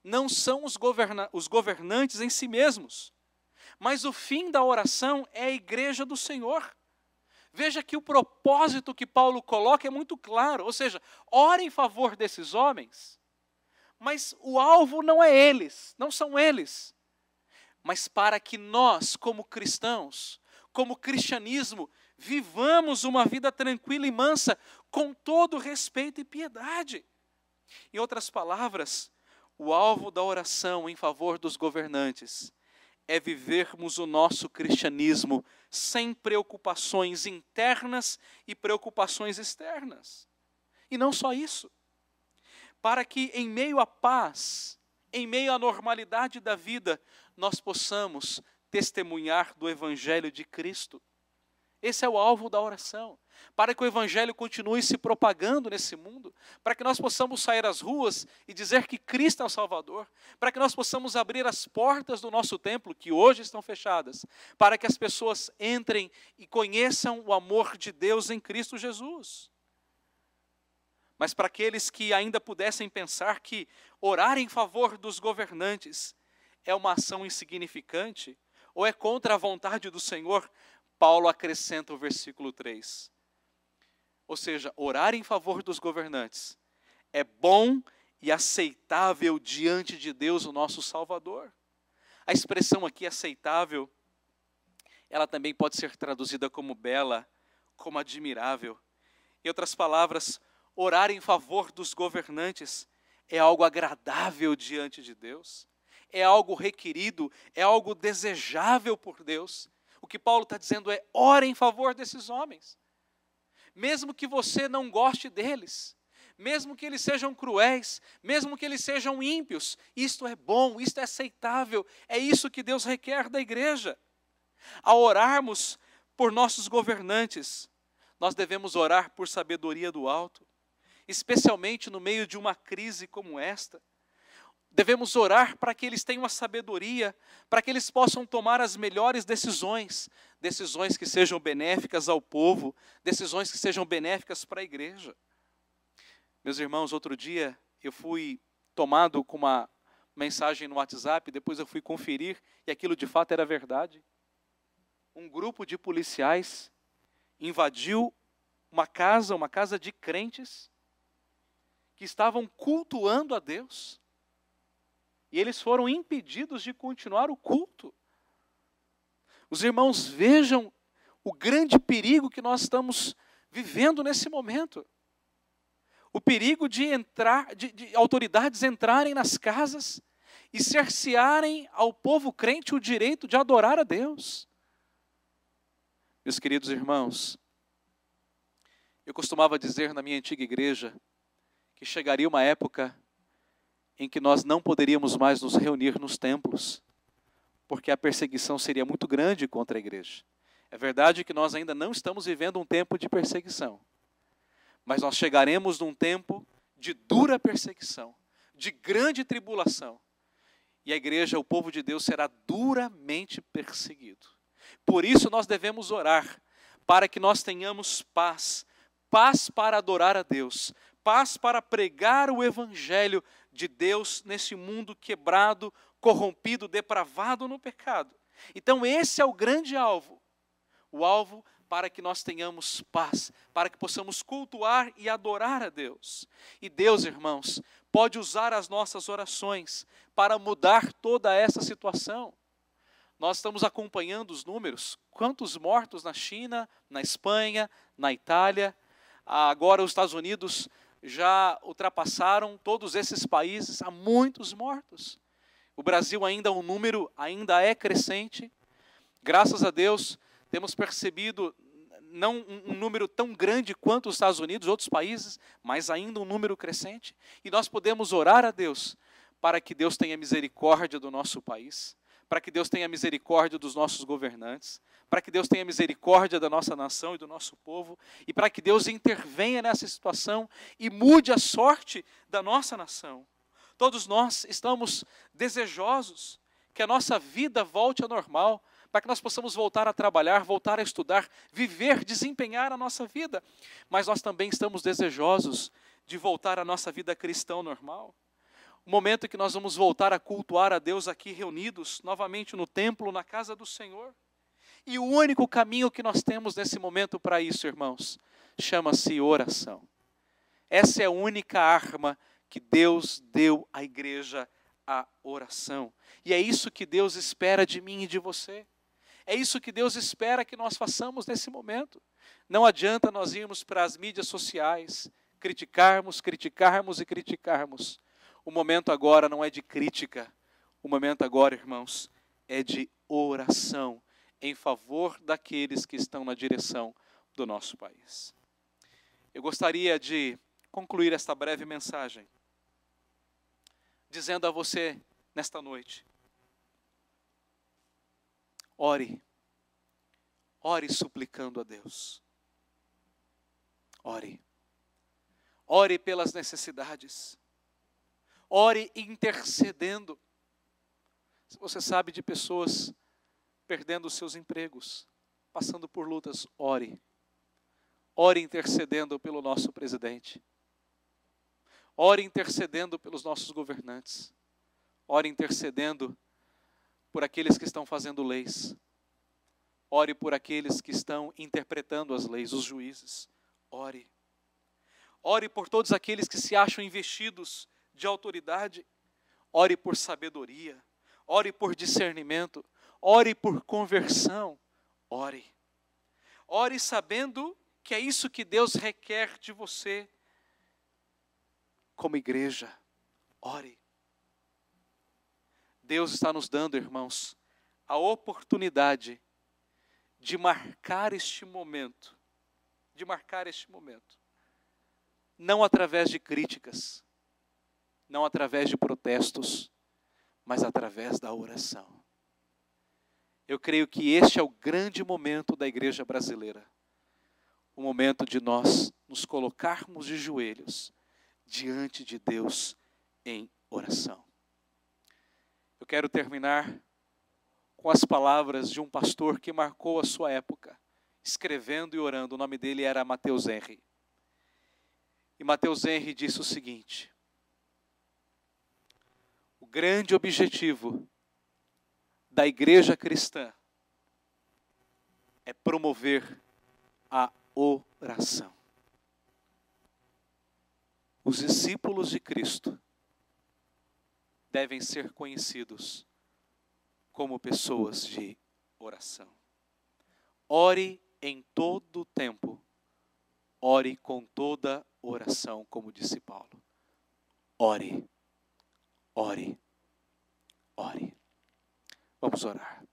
não são os governantes em si mesmos, mas o fim da oração é a igreja do Senhor. Veja que o propósito que Paulo coloca é muito claro, ou seja, ore em favor desses homens, mas o alvo não é eles, não são eles, mas para que nós, como cristãos, como cristianismo, vivamos uma vida tranquila e mansa, com todo respeito e piedade. Em outras palavras, o alvo da oração em favor dos governantes é vivermos o nosso cristianismo sem preocupações internas e preocupações externas. E não só isso, para que em meio à paz, em meio à normalidade da vida, nós possamos testemunhar do Evangelho de Cristo. Esse é o alvo da oração, para que o Evangelho continue se propagando nesse mundo, para que nós possamos sair às ruas e dizer que Cristo é o Salvador, para que nós possamos abrir as portas do nosso templo, que hoje estão fechadas, para que as pessoas entrem e conheçam o amor de Deus em Cristo Jesus. Mas para aqueles que ainda pudessem pensar que orar em favor dos governantes é uma ação insignificante, ou é contra a vontade do Senhor, Paulo acrescenta o versículo 3. Ou seja, orar em favor dos governantes é bom e aceitável diante de Deus, o nosso Salvador. A expressão aqui, aceitável, ela também pode ser traduzida como bela, como admirável. Em outras palavras, orar em favor dos governantes é algo agradável diante de Deus, é algo requerido, é algo desejável por Deus. O que Paulo está dizendo é: ore em favor desses homens. Mesmo que você não goste deles, mesmo que eles sejam cruéis, mesmo que eles sejam ímpios, isto é bom, isto é aceitável, é isso que Deus requer da igreja. Ao orarmos por nossos governantes, nós devemos orar por sabedoria do alto, especialmente no meio de uma crise como esta. Devemos orar para que eles tenham a sabedoria, para que eles possam tomar as melhores decisões, decisões que sejam benéficas ao povo, decisões que sejam benéficas para a igreja. Meus irmãos, outro dia eu fui tomado com uma mensagem no WhatsApp, depois eu fui conferir e aquilo de fato era verdade. Um grupo de policiais invadiu uma casa de crentes que estavam cultuando a Deus. E eles foram impedidos de continuar o culto. Os irmãos vejam o grande perigo que nós estamos vivendo nesse momento. O perigo de autoridades entrarem nas casas e cercearem ao povo crente o direito de adorar a Deus. Meus queridos irmãos, eu costumava dizer na minha antiga igreja que chegaria uma época em que nós não poderíamos mais nos reunir nos templos, porque a perseguição seria muito grande contra a igreja. É verdade que nós ainda não estamos vivendo um tempo de perseguição, mas nós chegaremos num tempo de dura perseguição, de grande tribulação, e a igreja, o povo de Deus, será duramente perseguido. Por isso nós devemos orar, para que nós tenhamos paz, paz para adorar a Deus, paz para pregar o evangelho de Deus nesse mundo quebrado, corrompido, depravado no pecado. Então esse é o grande alvo. O alvo para que nós tenhamos paz, para que possamos cultuar e adorar a Deus. E Deus, irmãos, pode usar as nossas orações para mudar toda essa situação. Nós estamos acompanhando os números, quantos mortos na China, na Espanha, na Itália. Agora os Estados Unidos já ultrapassaram todos esses países, há muitos mortos. O Brasil ainda um número ainda é crescente. Graças a Deus, temos percebido não um número tão grande quanto os Estados Unidos, outros países, mas ainda um número crescente. E nós podemos orar a Deus para que Deus tenha misericórdia do nosso país, para que Deus tenha misericórdia dos nossos governantes, para que Deus tenha misericórdia da nossa nação e do nosso povo, e para que Deus intervenha nessa situação e mude a sorte da nossa nação. Todos nós estamos desejosos que a nossa vida volte ao normal, para que nós possamos voltar a trabalhar, voltar a estudar, viver, desempenhar a nossa vida. Mas nós também estamos desejosos de voltar à nossa vida cristã normal. O momento em que nós vamos voltar a cultuar a Deus aqui reunidos, novamente no templo, na casa do Senhor. E o único caminho que nós temos nesse momento para isso, irmãos, chama-se oração. Essa é a única arma que Deus deu à igreja, a oração. E é isso que Deus espera de mim e de você. É isso que Deus espera que nós façamos nesse momento. Não adianta nós irmos para as mídias sociais, criticarmos. O momento agora não é de crítica. O momento agora, irmãos, é de oração em favor daqueles que estão na direção do nosso país. Eu gostaria de concluir esta breve mensagem dizendo a você nesta noite: ore suplicando a Deus. Ore pelas necessidades. Ore intercedendo. Se você sabe de pessoas perdendo os seus empregos, passando por lutas, ore. Ore intercedendo pelo nosso presidente. Ore intercedendo pelos nossos governantes. Ore intercedendo por aqueles que estão fazendo leis. Ore por aqueles que estão interpretando as leis, os juízes. Ore. Ore por todos aqueles que se acham investidos de autoridade. Ore por sabedoria. Ore por discernimento. Ore por conversão. Ore. Ore sabendo que é isso que Deus requer de você como igreja. Ore. Deus está nos dando, irmãos, a oportunidade de marcar este momento. Não através de críticas, não através de protestos, mas através da oração. Eu creio que este é o grande momento da igreja brasileira. O momento de nós nos colocarmos de joelhos diante de Deus em oração. Eu quero terminar com as palavras de um pastor que marcou a sua época, escrevendo e orando. O nome dele era Mateus Henry. E Mateus Henry disse o seguinte: o grande objetivo da igreja cristã é promover a oração. Os discípulos de Cristo devem ser conhecidos como pessoas de oração. Ore em todo o tempo. Ore com toda oração, como disse Paulo. Ore, ore, ore. Vamos orar.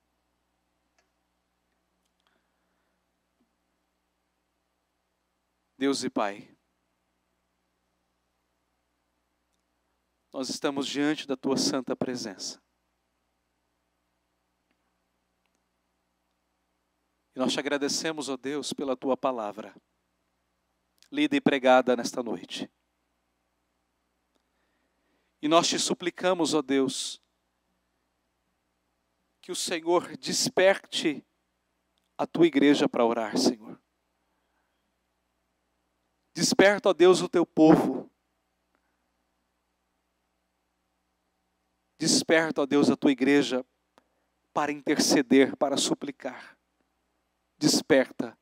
Deus e Pai, nós estamos diante da Tua santa presença. E nós te agradecemos, ó Deus, pela Tua palavra, lida e pregada nesta noite. E nós te suplicamos, ó Deus, que o Senhor desperte a Tua igreja para orar, Senhor. Desperta, ó Deus, o Teu povo. Desperta, ó Deus, a Tua igreja para interceder, para suplicar. Desperta,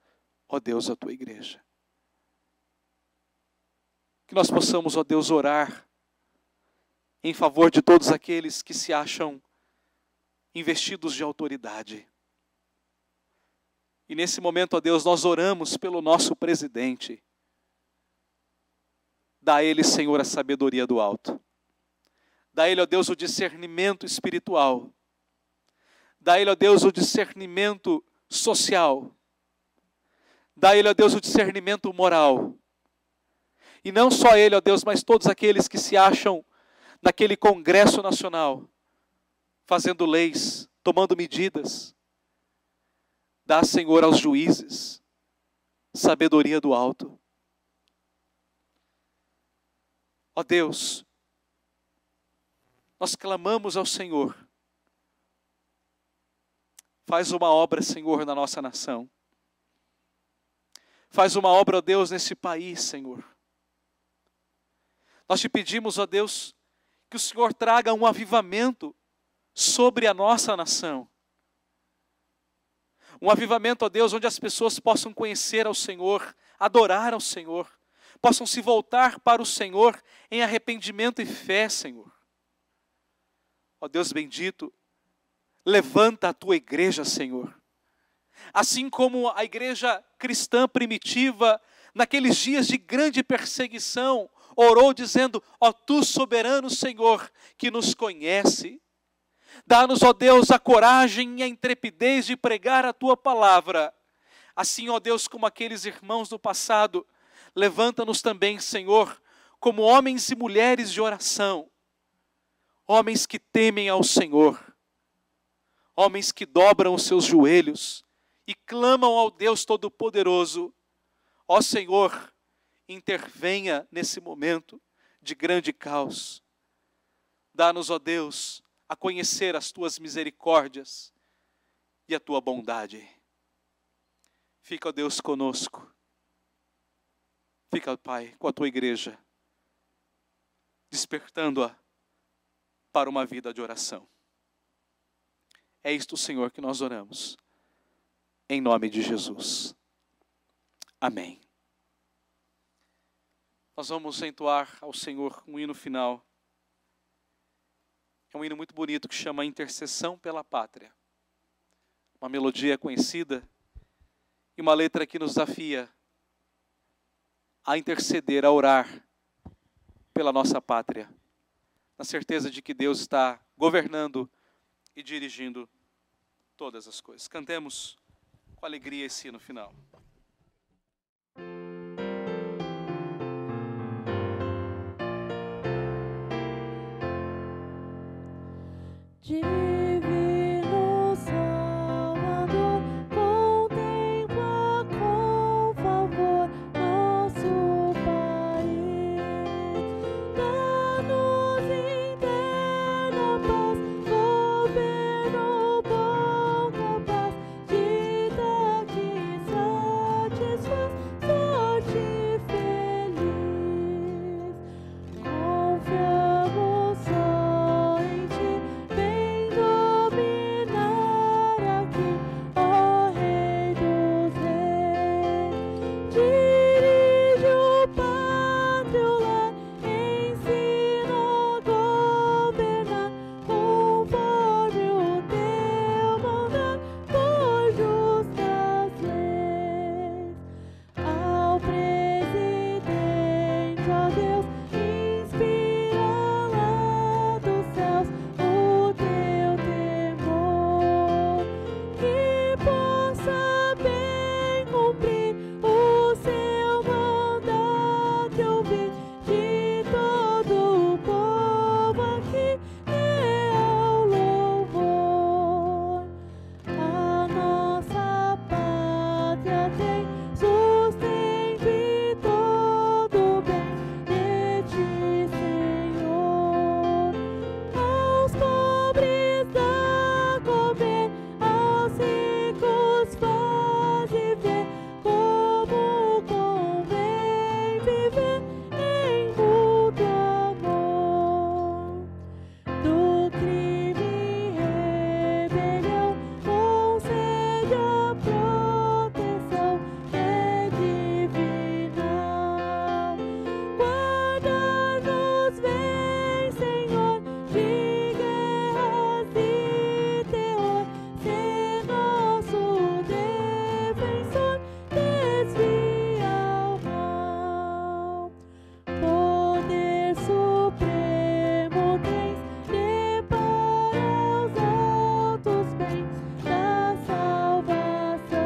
ó Deus, a Tua igreja. Que nós possamos, ó Deus, orar em favor de todos aqueles que se acham investidos de autoridade. E nesse momento, ó Deus, nós oramos pelo nosso presidente. Dá a ele, Senhor, a sabedoria do alto. Dá a ele, ó Deus, o discernimento espiritual. Dá a ele, ó Deus, o discernimento social. Dá a ele, ó Deus, o discernimento moral. E não só ele, ó Deus, mas todos aqueles que se acham naquele Congresso Nacional, fazendo leis, tomando medidas. Dá, Senhor, aos juízes sabedoria do alto. Ó Deus, nós clamamos ao Senhor. Faz uma obra, Senhor, na nossa nação. Faz uma obra, ó Deus, nesse país, Senhor. Nós te pedimos, ó Deus, que o Senhor traga um avivamento sobre a nossa nação. Um avivamento, ó Deus, onde as pessoas possam conhecer ao Senhor, adorar ao Senhor, possam se voltar para o Senhor em arrependimento e fé, Senhor. Ó Deus bendito, levanta a Tua igreja, Senhor. Assim como a igreja cristã primitiva, naqueles dias de grande perseguição, orou dizendo: ó Tu soberano Senhor, que nos conhece, dá-nos, ó Deus, a coragem e a intrepidez de pregar a Tua palavra. Assim, ó Deus, como aqueles irmãos do passado, levanta-nos também, Senhor, como homens e mulheres de oração, homens que temem ao Senhor, homens que dobram os seus joelhos e clamam ao Deus Todo-Poderoso. Ó Senhor, intervenha nesse momento de grande caos. Dá-nos, ó Deus, a conhecer as Tuas misericórdias e a Tua bondade. Fica, ó Deus, conosco. Fica, Pai, com a Tua igreja, despertando-a para uma vida de oração. É isto, Senhor, que nós oramos. Em nome de Jesus. Amém. Nós vamos entoar ao Senhor um hino final. É um hino muito bonito que chama Intercessão pela Pátria. Uma melodia conhecida e uma letra que nos desafia a interceder, a orar pela nossa pátria, na certeza de que Deus está governando e dirigindo todas as coisas. Cantemos com alegria esse hino final. Divino Salvador, contempla com favor nosso país. Dá-nos interna paz, governo bom, capaz de dar que satisfaz sorte feliz. Confiamos só em Ti. Vem dominar aqui, ó Rei dos Reis. Dirige o pátrio lar, ensina a governar conforme o Teu mandar, por justas leis. Ao presidente, ó Deus, inspira lá dos céus o Teu temor, que possa bem cumprir o Seu mandato e ouvir de todo o povo aqui leal louvor. A nossa pátria tem sustento e todo bem de Ti, Senhor. Aos pobres dá comer, aos ricos faz viver, como convém viver em mútuo amor. Do crime e rebelião concede a proteção que é divinal. Guarda-nos bem, Senhor, de guerras e terror. Sê nosso defensor, desvia o mal. Poder supremo tens, depara os altos bens da salvação.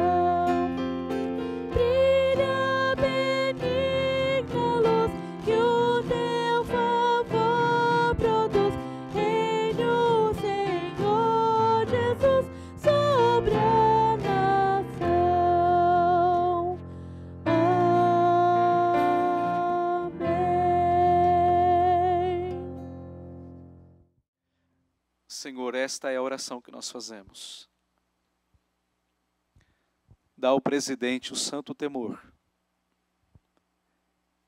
Brilha benigna luz que o Teu favor produz. Reina o Senhor Jesus sobre a nação. Amém. Senhor, esta é a oração que nós fazemos. Dá ao presidente o santo temor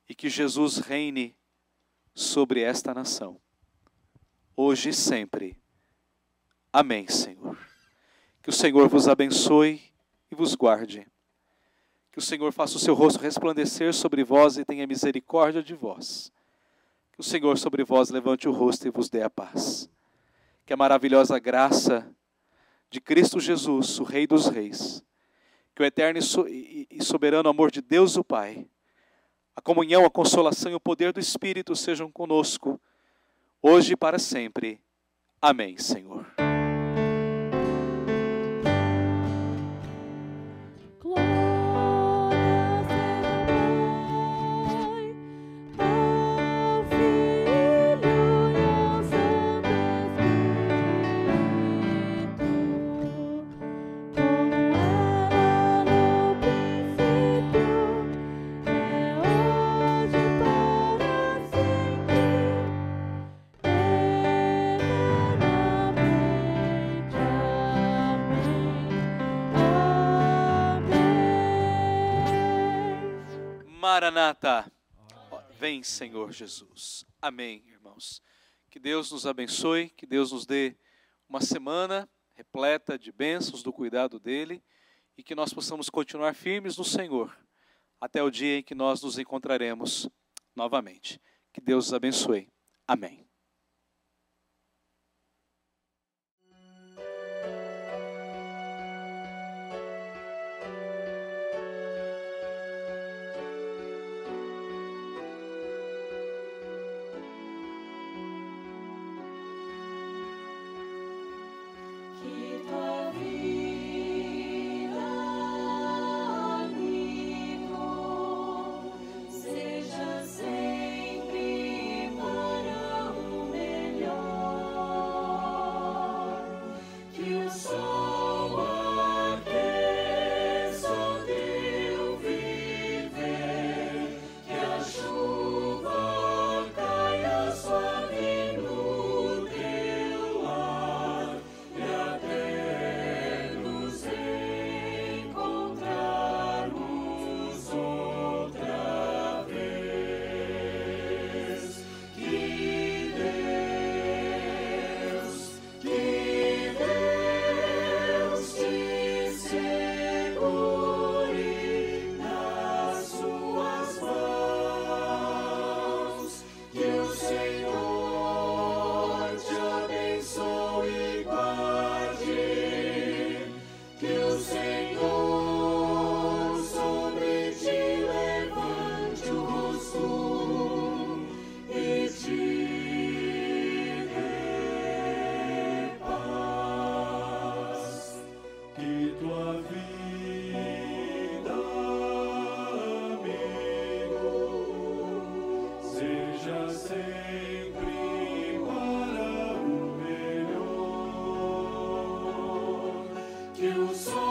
e que Jesus reine sobre esta nação, hoje e sempre. Amém, Senhor. Que o Senhor vos abençoe e vos guarde. Que o Senhor faça o seu rosto resplandecer sobre vós e tenha misericórdia de vós. Que o Senhor sobre vós levante o rosto e vos dê a paz. Que a maravilhosa graça de Cristo Jesus, o Rei dos Reis, que o eterno e soberano amor de Deus o Pai, a comunhão, a consolação e o poder do Espírito sejam conosco, hoje e para sempre. Amém, Senhor. Glória seja ao Pai, ao Filho e ao Santo Espírito, como era no princípio, é hoje e para sempre, eternamente. Amém. Maranata. Vem, Senhor Jesus. Amém, irmãos. Que Deus nos abençoe, que Deus nos dê uma semana repleta de bênçãos do cuidado dEle e que nós possamos continuar firmes no Senhor até o dia em que nós nos encontraremos novamente. Que Deus os abençoe. Amém. que o sol